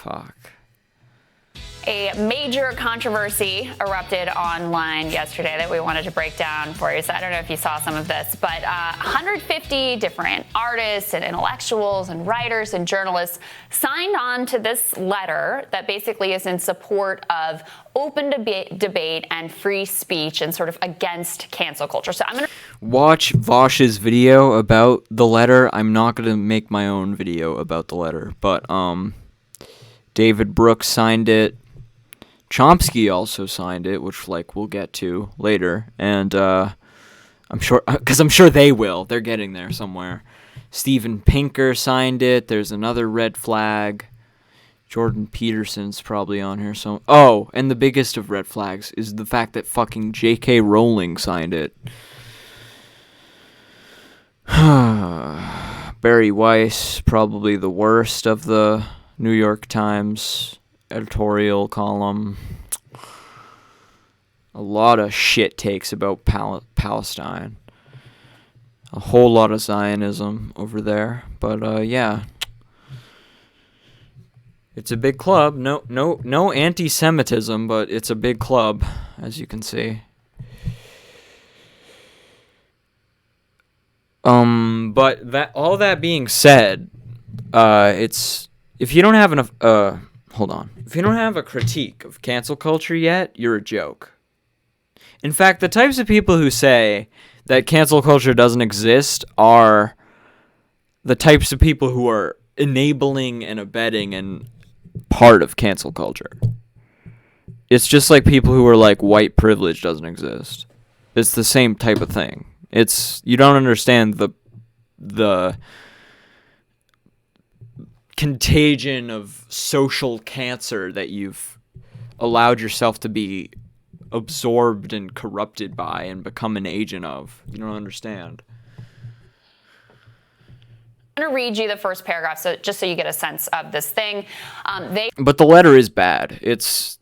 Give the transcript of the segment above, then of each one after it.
fuck. A major controversy erupted online yesterday that we wanted to break down for you. So I don't know if you saw some of this, but 150 different artists and intellectuals and writers and journalists signed on to this letter that basically is in support of open debate and free speech and sort of against cancel culture. So I'm going to watch Vosh's video about the letter. I'm not going to make my own video about the letter, but David Brooks signed it. Chomsky also signed it, which we'll get to later, and I'm sure they will. They're getting there somewhere. Steven Pinker signed it. There's another red flag. Jordan Peterson's probably on here. And the biggest of red flags is the fact that fucking J.K. Rowling signed it. Barry Weiss, probably the worst of the New York Times editorial column. A lot of shit takes about Palestine. A whole lot of Zionism over there. But yeah. It's a big club. No anti-Semitism, but it's a big club, as you can see. But all that being said, if you don't have enough if you don't have a critique of cancel culture yet, you're a joke. In fact, the types of people who say that cancel culture doesn't exist are the types of people who are enabling and abetting and part of cancel culture. It's just like people who are like white privilege doesn't exist. It's the same type of thing. You don't understand the contagion of social cancer that you've allowed yourself to be absorbed and corrupted by and become an agent of. You don't understand. I'm going to read you the first paragraph just so you get a sense of this thing. But the letter is bad. It's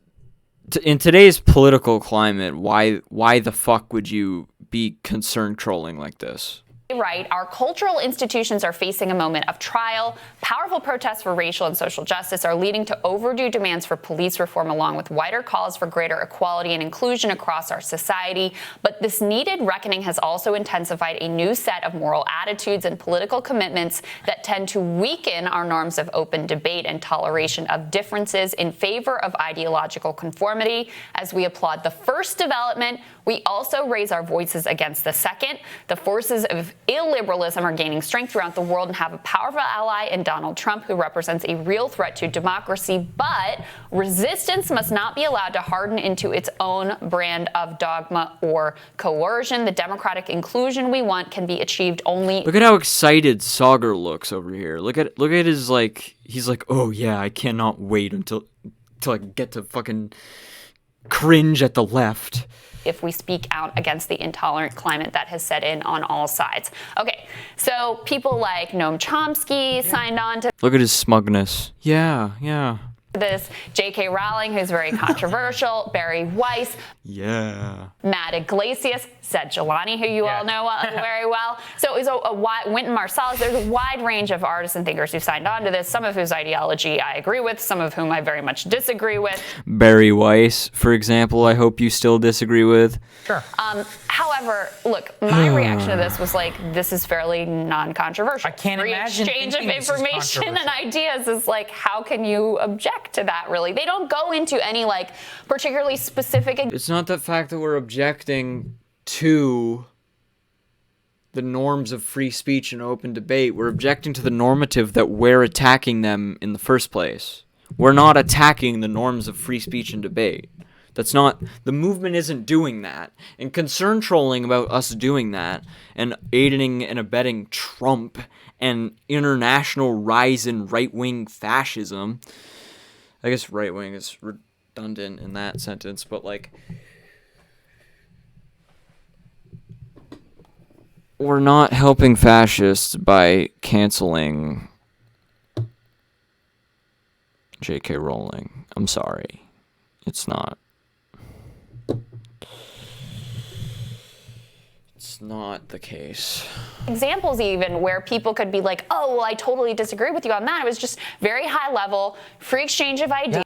in today's political climate, why the fuck would you be concerned trolling like this? Right. Our cultural institutions are facing a moment of trial. Powerful protests for racial and social justice are leading to overdue demands for police reform, along with wider calls for greater equality and inclusion across our society. But this needed reckoning has also intensified a new set of moral attitudes and political commitments that tend to weaken our norms of open debate and toleration of differences in favor of ideological conformity. As we applaud the first development, we also raise our voices against the second. The forces of illiberalism are gaining strength throughout the world and have a powerful ally in Donald Trump, who represents a real threat to democracy. But resistance must not be allowed to harden into its own brand of dogma or coercion. The democratic inclusion we want can be achieved only. Look at how excited Soggers looks over here. Look at his he's like, oh yeah, I cannot wait until I get to fucking cringe at the left. If we speak out against the intolerant climate that has set in on all sides. Okay, so people like Noam Chomsky signed on to. Look at his smugness. Yeah. This J.K. Rowling, who's very controversial, Barry Weiss, Matt Iglesias, Said Jelani, who you all know very well. So it was a wide, Wynton Marsalis. There's a wide range of artists and thinkers who signed on to this, some of whose ideology I agree with, some of whom I very much disagree with. Barry Weiss, for example, I hope you still disagree with. Sure. However, look, my reaction to this was this is fairly non-controversial. I can't imagine exchange of thinking this is information and controversial. ideas is how can you object to that, really? They don't go into any particularly specific. It's not the fact that we're objecting to the norms of free speech and open debate. We're objecting to the normative that we're attacking them in the first place. We're not attacking the norms of free speech and debate. That's not, the movement isn't doing that. And concern trolling about us doing that and aiding and abetting Trump and international rise in right-wing fascism. I guess right-wing is redundant in that sentence, but we're not helping fascists by canceling J.K. Rowling. I'm sorry. It's not. It's not the case. Examples even where people could be like, oh, well, I totally disagree with you on that. It was just very high level, free exchange of ideas.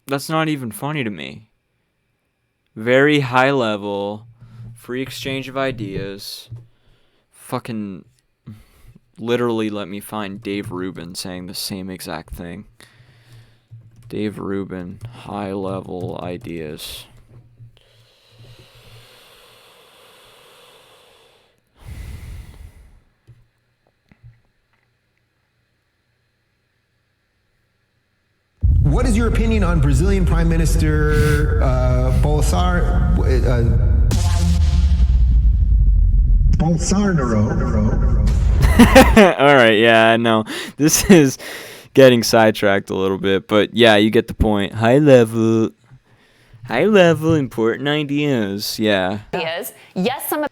That's not even funny to me. Very high level, free exchange of ideas. Fucking literally let me find Dave Rubin saying the same exact thing. Dave Rubin, high level ideas. What is your opinion on Brazilian Prime Minister Bolsonaro? All right, yeah, I know. This is getting sidetracked a little bit, but yeah, you get the point. High level, important ideas. Yeah. Yes, some of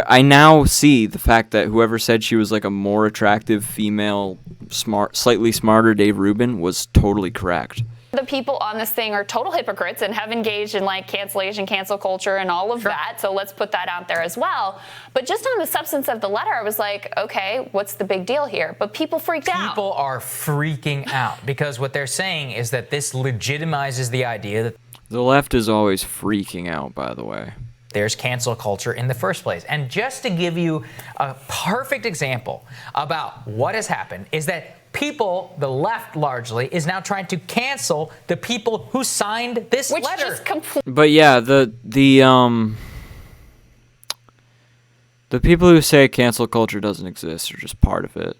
I now see the fact that whoever said she was like a more attractive female, slightly smarter Dave Rubin was totally correct. the people on this thing are total hypocrites and have engaged in like cancellation, cancel culture, and all of that. So let's put that out there as well. But just on the substance of the letter, I was like, okay, what's the big deal here? But people freaked out. People are freaking out because what they're saying is that this legitimizes the idea that the left is always freaking out, by the way. There's cancel culture in the first place. And just to give you a perfect example about what has happened is that people, the left largely, is now trying to cancel the people who signed this letter. Just completely. But yeah, the people who say cancel culture doesn't exist are just part of it.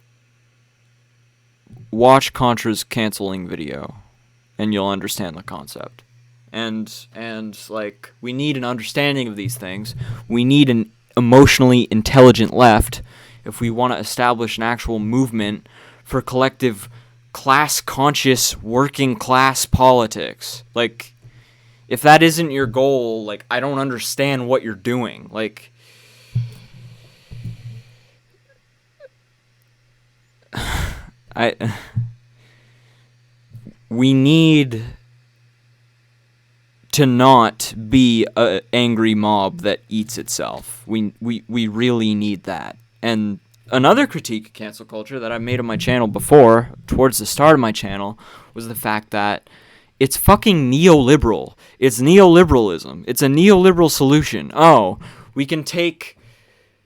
Watch Contra's canceling video, and you'll understand the concept. And like, we need an understanding of these things. We need an emotionally intelligent left if we want to establish an actual movement for collective class-conscious working-class politics. Like, if that isn't your goal, like, I don't understand what you're doing. Like, we need to not be an angry mob that eats itself. We really need that. And another critique of cancel culture that I made on my channel before, towards the start of my channel, was the fact that it's fucking neoliberal. It's neoliberalism. It's a neoliberal solution. Oh, we can take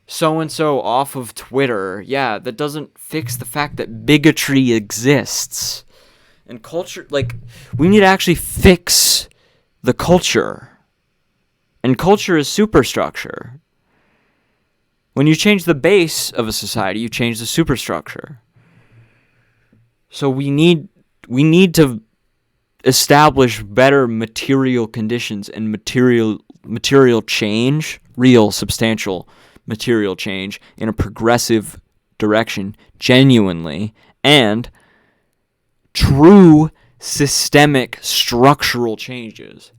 so-and-so off of Twitter. Yeah, that doesn't fix the fact that bigotry exists. And culture, like, we need to actually fix the culture. And culture is superstructure. When you change the base of a society, you change the superstructure. So we need to establish better material conditions and material change, real substantial material change in a progressive direction, genuinely, and true systemic structural changes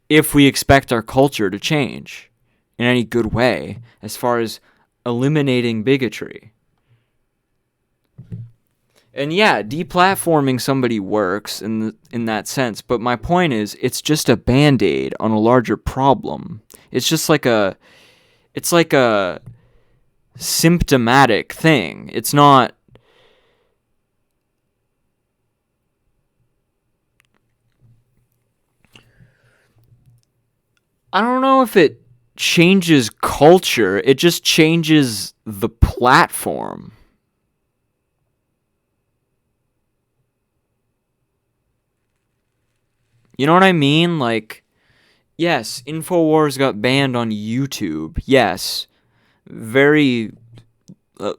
if we expect our culture to change in any good way as far as eliminating bigotry. And yeah, deplatforming somebody works in that sense, but my point is it's just a band-aid on a larger problem. It's just like a symptomatic thing. It's not I don't know if it changes culture. It just changes the platform. You know what I mean? Like, yes, InfoWars got banned on YouTube. Yes. Very,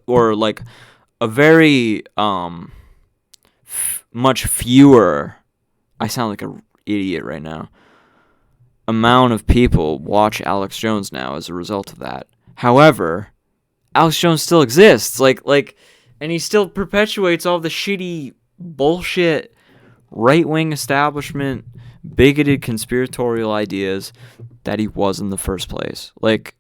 or like a very, much fewer, I sound like an idiot right now, amount of people watch Alex Jones now as a result of that. However, Alex Jones still exists, like, and he still perpetuates all the shitty bullshit right-wing establishment, bigoted conspiratorial ideas that he was in the first place. Like,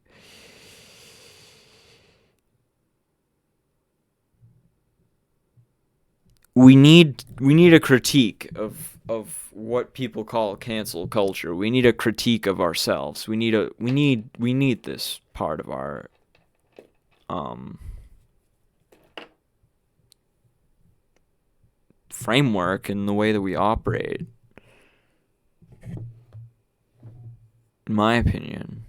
we need a critique of what people call cancel culture. We need a critique of ourselves. We need this part of our framework and the way that we operate. In my opinion.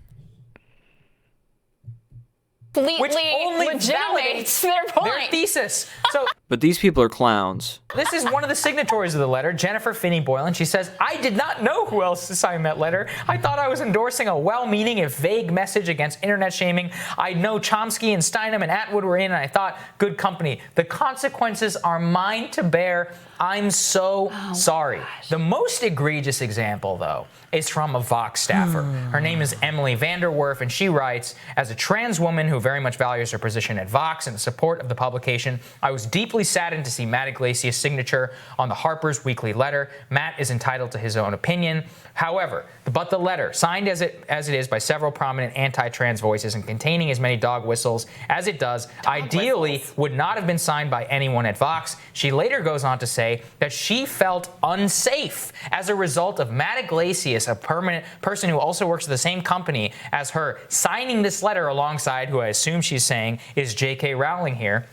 Completely Which only legitimates validates their point. their thesis. So But these people are clowns. this is one of the signatories of the letter, Jennifer Finney Boylan. She says, I did not know who else signed that letter. I thought I was endorsing a well-meaning, if vague message against internet shaming. I know Chomsky and Steinem and Atwood were in, and I thought, good company. The consequences are mine to bear. I'm so sorry. Gosh. The most egregious example, though, is from a Vox staffer. Her name is Emily Vanderwerf, and she writes, as a trans woman who very much values her position at Vox and the support of the publication, I was deeply saddened to see Matt Iglesias' signature on the Harper's weekly letter. Matt is entitled to his own opinion. However, but the letter, signed as it is by several prominent anti-trans voices and containing as many dog whistles as it does, ideally would not have been signed by anyone at Vox. She later goes on to say that she felt unsafe as a result of Matt Iglesias, a permanent person who also works at the same company as her, signing this letter alongside who I assume she's saying is J.K. Rowling here.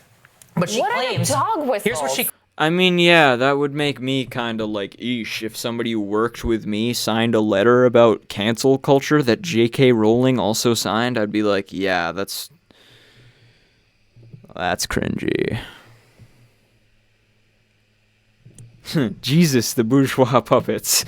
But she What are the claims, dog whistles? here's what she I mean, yeah, that would make me kind of like, eesh, if somebody who worked with me signed a letter about cancel culture that J.K. Rowling also signed, I'd be like, yeah, that's cringy. Jesus, the bourgeois puppets.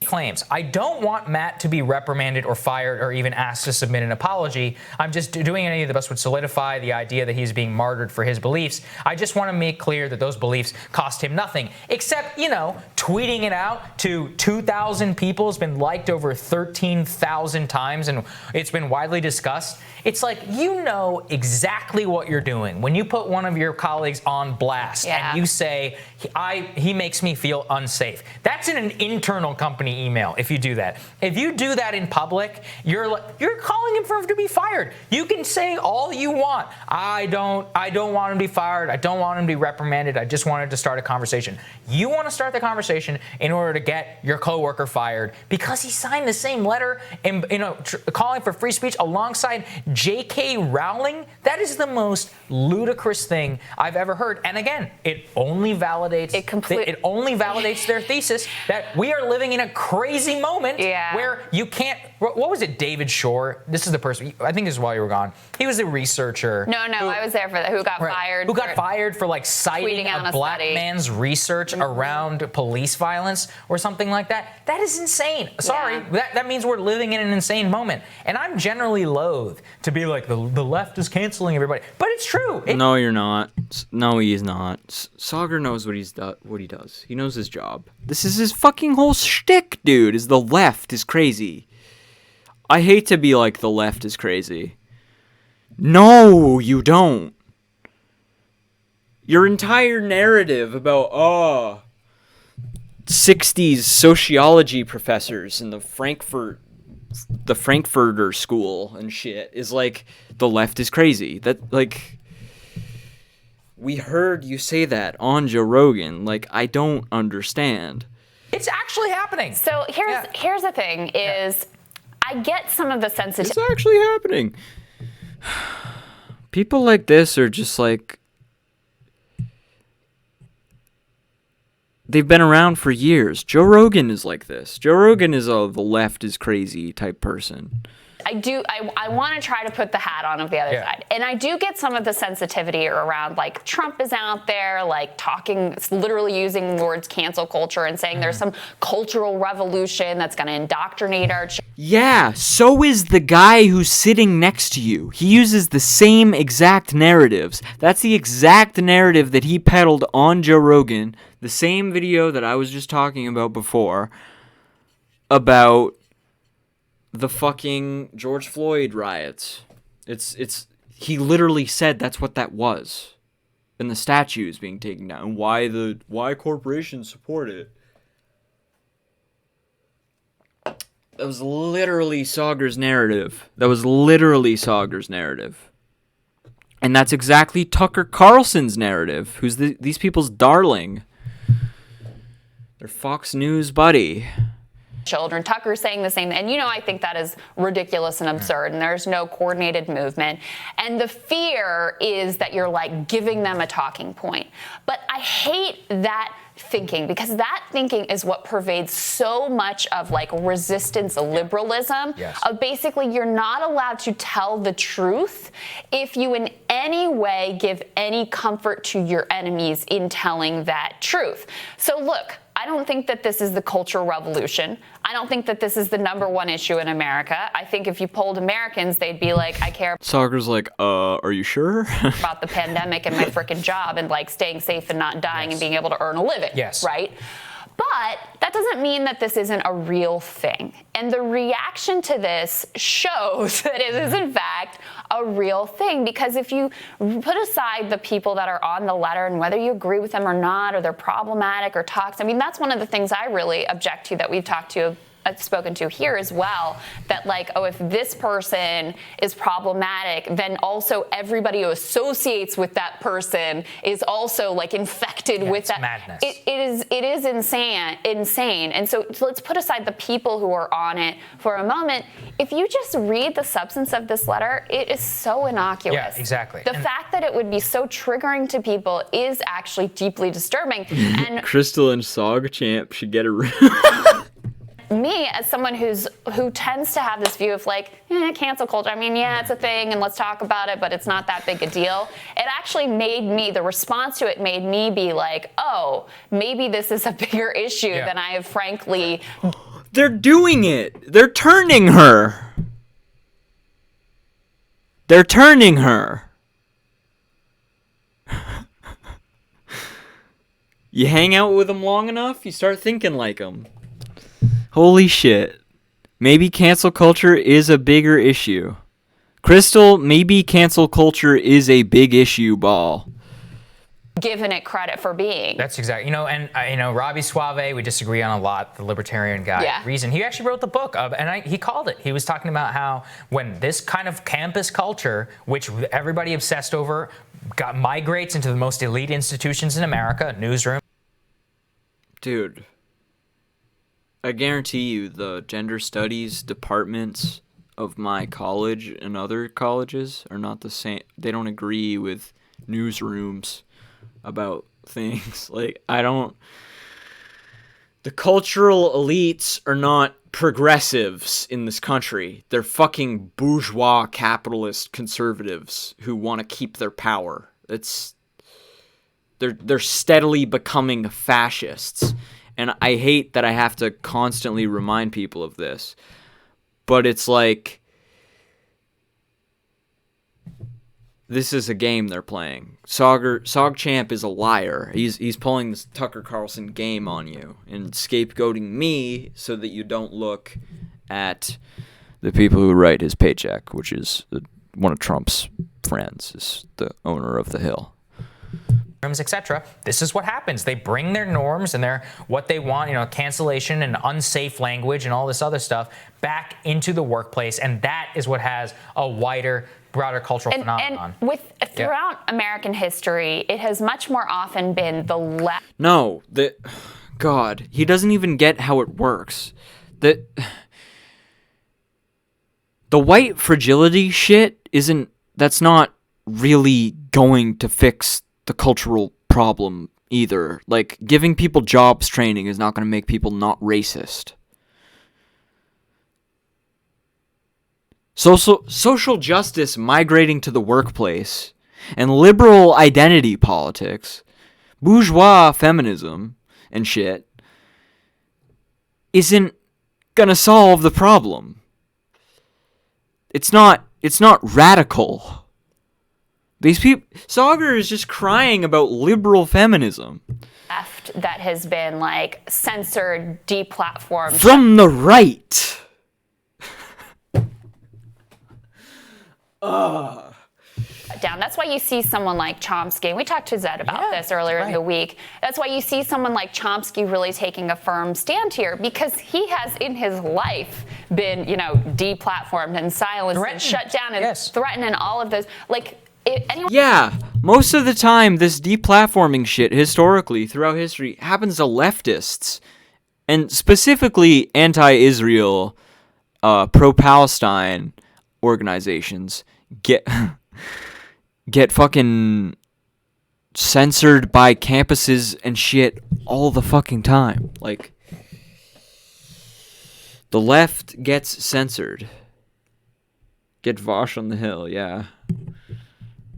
claims. I don't want Matt to be reprimanded or fired or even asked to submit an apology. I'm just doing anything that best would solidify the idea that he's being martyred for his beliefs. I just want to make clear that those beliefs cost him nothing, except, tweeting it out to 2,000 people has been liked over 13,000 times and it's been widely discussed. It's like, exactly what you're doing when you put one of your colleagues on blast and you say, he makes me feel unsafe. That's in an internal company email if you do that. If you do that in public, you're calling him for him to be fired. You can say all you want. I don't want him to be fired. I don't want him to be reprimanded. I just wanted to start a conversation. You want to start the conversation in order to get your coworker fired because he signed the same letter and calling for free speech alongside J.K. Rowling. That is the most ludicrous thing I've ever heard. And again, it only validates their thesis that we are living in a crazy moment where you can't. What was it, David Shore? This is the person. I think this is while you were gone. He was a researcher. No, I was there for that. Who got fired? Who got fired for citing a black man's research around police violence or something like that? That is insane. Sorry, that means we're living in an insane moment. And I'm generally loath to be like the left is canceling everybody, but it's true. No, you're not. No, he is not. Sogger knows what he does. He knows his job. This is his fucking whole shtick, dude. Is the left is crazy. I hate to be like the left is crazy. No, you don't. Your entire narrative about 60s sociology professors in the Frankfurter school and shit is like the left is crazy. That we heard you say that on Joe Rogan. I don't understand. It's actually happening. So here's the thing is I get some of the sensitivity. It's actually happening. People like this are just they've been around for years. Joe Rogan is like this. Joe Rogan is the left is crazy type person. I want to try to put the hat on of the other side. And I do get some of the sensitivity around Trump is out there talking, literally using words cancel culture and saying there's some cultural revolution that's going to indoctrinate our children. Yeah, so is the guy who's sitting next to you. He uses the same exact narratives. That's the exact narrative that he peddled on Joe Rogan, the same video that I was just talking about before, about the fucking George Floyd riots. He literally said that's what that was. And the statues being taken down. Why corporations support it. That was literally Soggers' narrative. And that's exactly Tucker Carlson's narrative, who's these people's darling. They're Fox News buddy. Children. Tucker's saying the same, and I think that is ridiculous and absurd, and there's no coordinated movement. And the fear is that you're like giving them a talking point. But I hate that thinking, because that thinking is what pervades so much of like resistance liberalism. Yes. Of basically, you're not allowed to tell the truth if you in any way give any comfort to your enemies in telling that truth. So look, I don't think that this is the cultural revolution. I don't think that this is the number one issue in America. I think if you polled Americans, they'd be like, I care Soggers like, are you sure? about the pandemic and my frickin' job and like staying safe and not dying and being able to earn a living. Yes. Right? But that doesn't mean that this isn't a real thing. And the reaction to this shows that it is, in fact, a real thing. Because if you put aside the people that are on the letter and whether you agree with them or not, or they're problematic or toxic, I mean, that's one of the things I really object to that we've spoken to here as well, that like, oh, if this person is problematic, then also everybody who associates with that person is also like infected with that. Madness. It is insane. And so let's put aside the people who are on it for a moment. If you just read the substance of this letter, it is so innocuous. Yeah, exactly. The fact that it would be so triggering to people is actually deeply disturbing. And Krystal and SogChamp should get a me, as someone who tends to have this view of like, cancel culture, I mean, yeah, it's a thing and let's talk about it, but it's not that big a deal. It actually the response to it made me be like, oh, maybe this is a bigger issue than I have frankly. They're doing it. They're turning her. They're turning her. You hang out with them long enough, you start thinking like them. Holy shit. Maybe cancel culture is a bigger issue. Krystal, maybe cancel culture is a big issue, ball. Given it credit for being. That's exactly, and Robbie Suave, we disagree on a lot, the libertarian guy. Yeah. Reason, he actually wrote the book, he called it. He was talking about how when this kind of campus culture, which everybody obsessed over, migrates into the most elite institutions in America, newsroom. Dude, I guarantee you the gender studies departments of my college and other colleges are not the same. They don't agree with newsrooms about things. Like, the cultural elites are not progressives in this country. They're fucking bourgeois capitalist conservatives who want to keep their power. They're steadily becoming fascists. And I hate that I have to constantly remind people of this. But it's like, this is a game they're playing. SogChamp is a liar. He's pulling this Tucker Carlson game on you and scapegoating me so that you don't look at the people who write his paycheck, which is one of Trump's friends, is the owner of the Hill. Etc. This is what happens. They bring their norms and what they want, cancellation and unsafe language and all this other stuff back into the workplace, and that is what has a wider, broader cultural phenomenon. And throughout American history, it has much more often been the left. No, God, he doesn't even get how it works. The white fragility shit that's not really going to fix the cultural problem either. Like, giving people jobs training is not going to make people not racist. Social justice migrating to the workplace and liberal identity politics, bourgeois feminism and shit isn't going to solve the problem. It's not radical. These people, Soggers is just crying about liberal feminism. Left that has been like censored, deplatformed. From the right. Down. That's why you see someone like Chomsky. We talked to Zed about this earlier in the week. That's why you see someone like Chomsky really taking a firm stand here, because he has in his life been, deplatformed and silenced and shut down and threatened and all of those. Like, anyone Yeah, most of the time, this deplatforming shit, historically, throughout history, happens to leftists. And specifically anti-Israel, pro-Palestine organizations get fucking censored by campuses and shit all the fucking time. Like, the left gets censored. Get Vosh on the hill, yeah.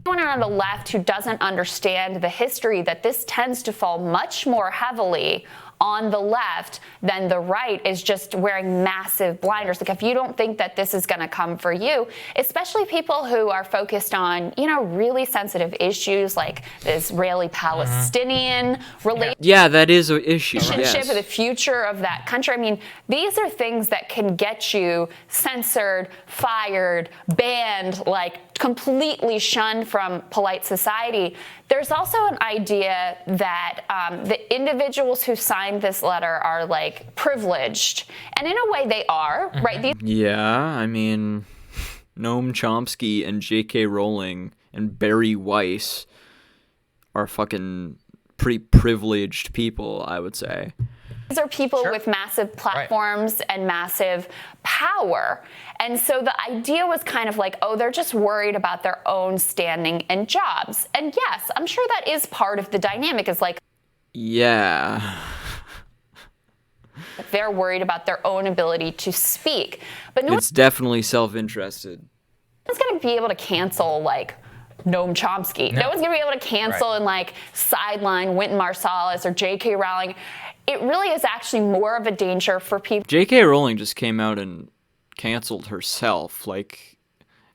Anyone on the left who doesn't understand the history that this tends to fall much more heavily on the left than the right is just wearing massive blinders. Like, if you don't think that this is going to come for you, especially people who are focused on, really sensitive issues like the Israeli-Palestinian relationship. Yeah, that is an issue. Or the future of that country. I mean, these are things that can get you censored, fired, banned, like completely shunned from polite society. There's also an idea that the individuals who signed this letter are like privileged, and in a way they are, right? Yeah, I mean, Noam Chomsky and J.K. Rowling and Barry Weiss are fucking pretty privileged people, I would say. These are people with massive platforms and massive power. And so the idea was kind of like, oh, they're just worried about their own standing and jobs. And yes, I'm sure that is part of the dynamic, is like, yeah, they're worried about their own ability to speak. But no it's definitely self-interested. one's going to be able to cancel, like, Noam Chomsky. No one's going to be able to cancel and, like, sideline Wynton Marsalis or J.K. Rowling. It really is actually more of a danger for people. J.K. Rowling just came out and canceled herself. Like,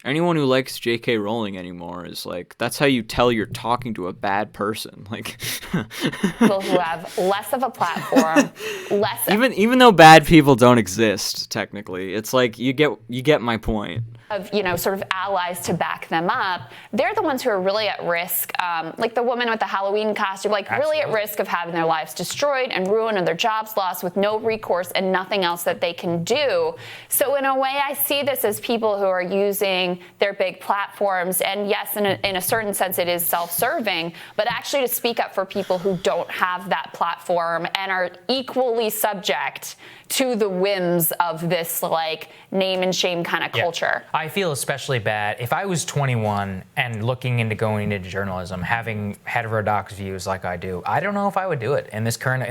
anyone who likes J.K. Rowling anymore is like, that's how you tell you're talking to a bad person. Like, People who have less of a platform, less even though bad people don't exist technically, it's like you get my point. of, sort of allies to back them up. They're the ones who are really at risk, like the woman with the Halloween costume, like really at risk of having their lives destroyed and ruined and their jobs lost with no recourse and nothing else that they can do. So in a way, I see this as people who are using their big platforms, and yes, in a certain sense, it is self-serving, but actually to speak up for people who don't have that platform and are equally subject to the whims of this, like, name and shame kind of culture. I feel especially bad if I was 21 and looking into going into journalism, having heterodox views like I do. I don't know if I would do it in this current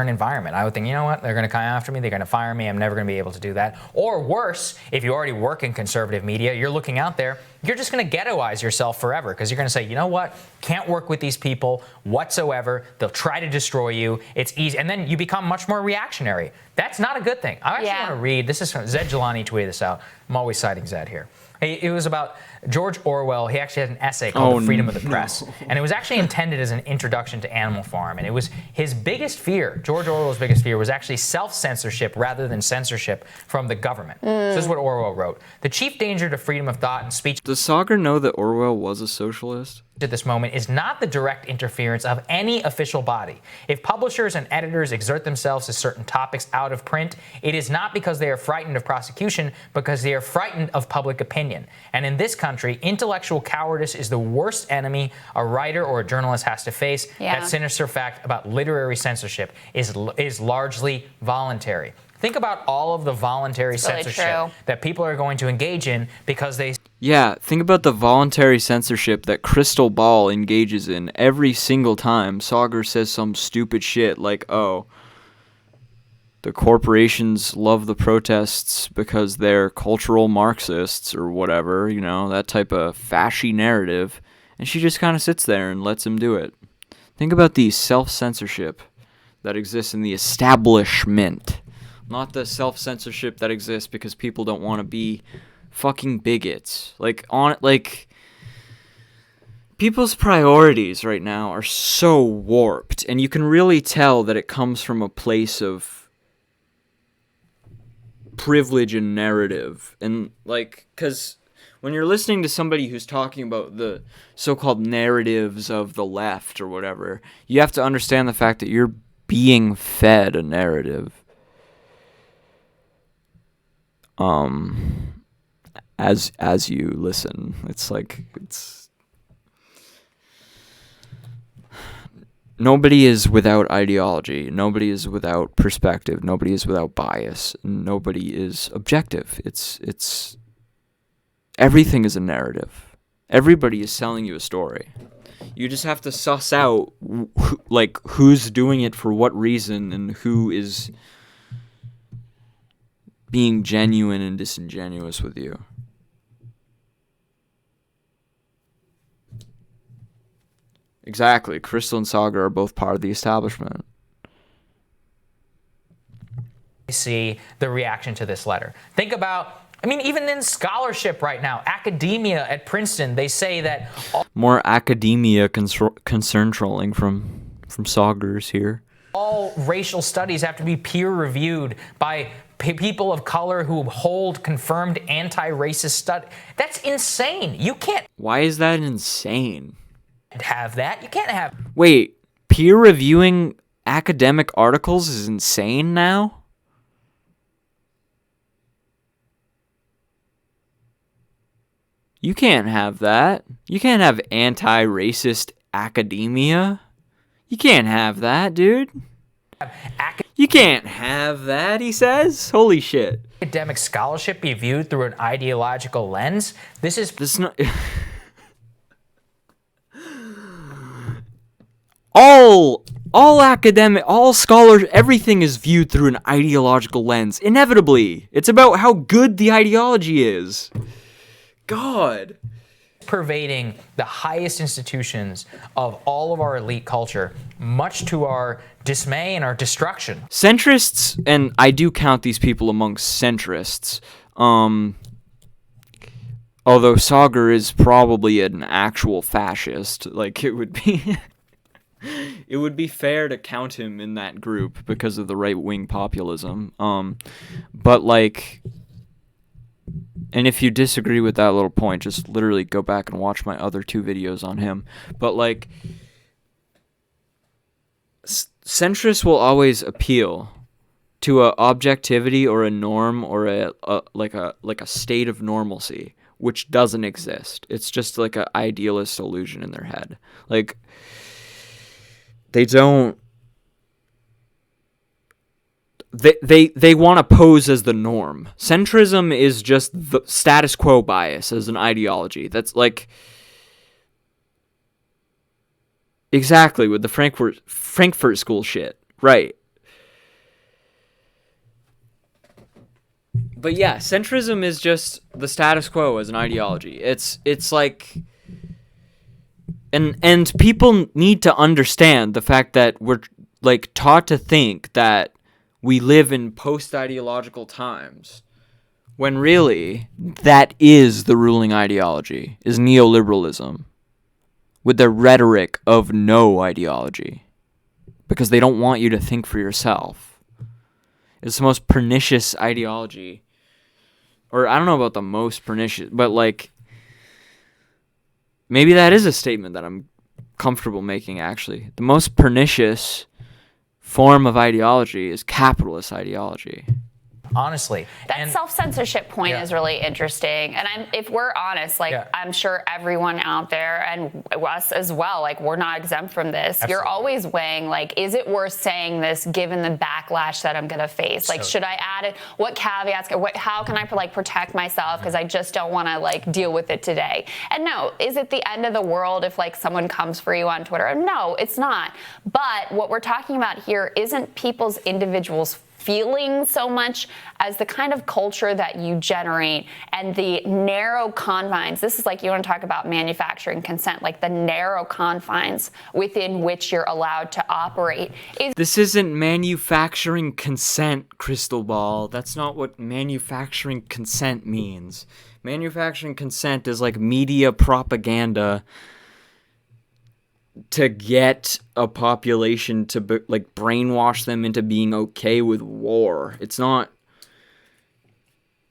environment. I would think, you know what, they're going to come after me, they're going to fire me, I'm never going to be able to do that. Or worse, if you already work in conservative media, you're looking out there, you're just going to ghettoize yourself forever, because you're going to say, you know what, can't work with these people whatsoever. They'll try to destroy you. It's easy. And then you become much more reactionary. That's not a good thing. I actually want to read, this is from Zed Jelani tweeted this out. I'm always citing Zed here. It was about George Orwell. He actually had an essay called The Freedom of the Press. And it was actually intended as an introduction to Animal Farm. And it was his biggest fear, George Orwell's biggest fear, was actually self-censorship rather than censorship from the government. So this is what Orwell wrote. The chief danger to freedom of thought and speech. Does Sogger know that Orwell was a socialist? At this moment is not the direct interference of any official body. If publishers and editors exert themselves to certain topics out of print, it is not because they are frightened of prosecution, because they are frightened of public opinion. And in this country, intellectual cowardice is the worst enemy a writer or a journalist has to face. That sinister fact about literary censorship is largely voluntary. Think about all of the voluntary censorship that people are going to engage in because they... Yeah, think about the voluntary censorship that Krystal Ball engages in every single time Soggers says some stupid shit like, oh, the corporations love the protests because they're cultural Marxists or whatever, that type of fashy narrative. And she just kind of sits there and lets him do it. Think about the self-censorship that exists in the establishment. Not the self-censorship that exists because people don't want to be fucking bigots. People's priorities right now are so warped, and you can really tell that it comes from a place of privilege and narrative. And, because when you're listening to somebody who's talking about the so-called narratives of the left or whatever, you have to understand the fact that you're being fed a narrative. As you listen, it's nobody is without ideology. Nobody is without perspective. Nobody is without bias. Nobody is objective. It's everything is a narrative. Everybody is selling you a story. You just have to suss out like who's doing it for what reason and who is being genuine and disingenuous with you. Exactly. Krystal and Soggers are both part of the establishment. See the reaction to this letter. Think about, I mean, even in scholarship right now, academia at Princeton, they say that More academia concern trolling from Soggers here. all racial studies have to be peer-reviewed by people of color who hold confirmed anti-racist study. That's insane. You can't Why is that insane? have that. You can't have. Wait, peer reviewing academic articles is insane now? You can't have that. You can't have anti-racist academia. You can't have that, dude. You can't have that, he says. Holy shit. Academic scholarship be viewed through an ideological lens. This is not all scholars, everything is viewed through an ideological lens. Inevitably. It's about how good the ideology is. God. pervading the highest institutions of all of our elite culture, much to our dismay and our destruction. Centrists, and I do count these people amongst centrists, although Soggers is probably an actual fascist, like it would be it would be fair to count him in that group because of the right-wing populism. But like, and if you disagree with that little point, just literally go back and watch my other 2 videos on him. But like, centrists will always appeal to a objectivity or a norm or a state of normalcy, which doesn't exist. It's just like an idealist illusion in their head. Like, they don't. They want to pose as the norm. Centrism is just the status quo bias as an ideology. That's like exactly with the Frankfurt School shit, right? But yeah, centrism is just the status quo as an ideology. It's like, and people need to understand the fact that we're like taught to think that we live in post-ideological times, when really that is the ruling ideology, is neoliberalism, with the rhetoric of no ideology, because they don't want you to think for yourself. It's the most pernicious ideology, or I don't know about the most pernicious, but like, maybe that is a statement that I'm comfortable making, actually. The most pernicious form of ideology is capitalist ideology. Honestly. That self-censorship point is really interesting. And if we're honest, like, I'm sure everyone out there, and us as well, like, we're not exempt from this. Absolutely. You're always weighing, like, is it worth saying this given the backlash that I'm going to face? Like, should I add it? What caveats? How can I, like, protect myself? Because I just don't want to, like, deal with it today. And no, is it the end of the world if, like, someone comes for you on Twitter? No, it's not. But what we're talking about here isn't people's individuals' feelings so much as the kind of culture that you generate and the narrow confines. This is like, you want to talk about manufacturing consent, like the narrow confines within which you're allowed to operate. This isn't manufacturing consent, Crystal Ball. That's not what manufacturing consent means. Manufacturing consent is like media propaganda to get a population to like brainwash them into being okay with war. It's not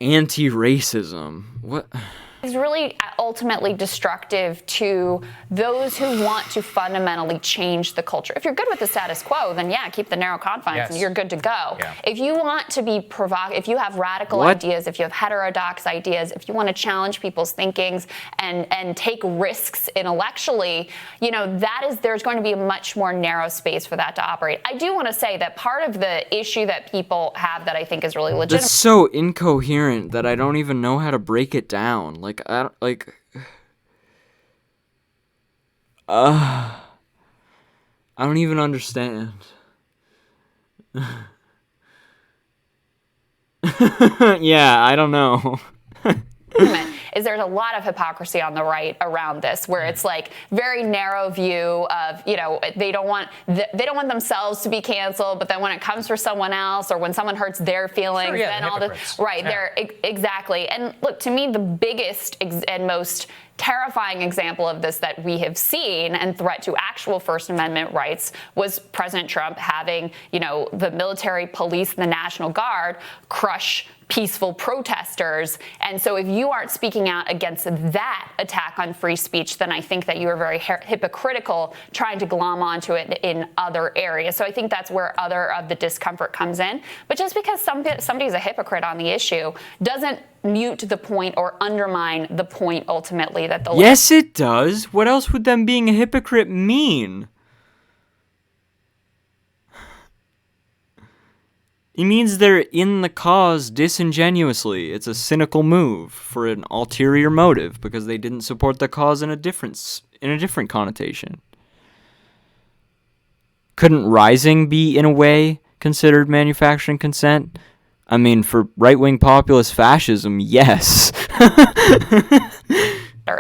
anti-racism. What? is really ultimately destructive to those who want to fundamentally change the culture. If you're good with the status quo, then yeah, keep the narrow confines and you're good to go. Yeah. If you want to be if you have radical ideas, if you have heterodox ideas, if you want to challenge people's thinkings and take risks intellectually, you know, there's going to be a much more narrow space for that to operate. I do want to say that part of the issue that people have that I think is really legitimate. That's so incoherent that I don't even know how to break it down. I don't even understand. Yeah, I don't know. Is there's a lot of hypocrisy on the right around this, where it's like very narrow view of, you know, they don't want themselves to be canceled, but then when it comes for someone else or when someone hurts their feelings, Sure, yeah, then the all the hypocrites. right Yeah. there exactly. And look, to me, the biggest and most terrifying example of this that we have seen and threat to actual First Amendment rights was President Trump having, you know, the military, police, the National Guard crush peaceful protesters. And so if you aren't speaking out against that attack on free speech, then I think that you are very hypocritical trying to glom onto it in other areas. So I think that's where other of the discomfort comes in. But just because somebody's a hypocrite on the issue doesn't mute the point or undermine the point ultimately that the Yes, it does. What else would them being a hypocrite mean? It means they're in the cause disingenuously. It's a cynical move for an ulterior motive because they didn't support the cause in a different connotation. Couldn't rising be, in a way, considered manufacturing consent? I mean, for right-wing populist fascism, yes.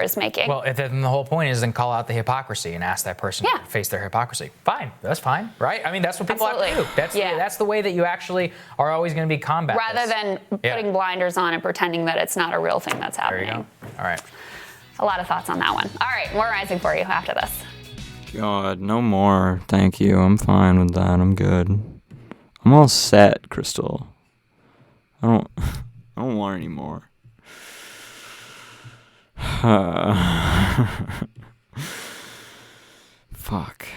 is making. Well, then the whole point is then call out the hypocrisy and ask that person to face their hypocrisy. Fine, that's fine, right? I mean, that's what people have to do. That's the way that you actually are always going to be combating. Rather than putting blinders on and pretending that it's not a real thing that's happening. There you go. All right. A lot of thoughts on that one. All right, more rising for you after this. God, no more. Thank you. I'm fine with that. I'm good. I'm all set, Krystal. I don't want any more. Fuck.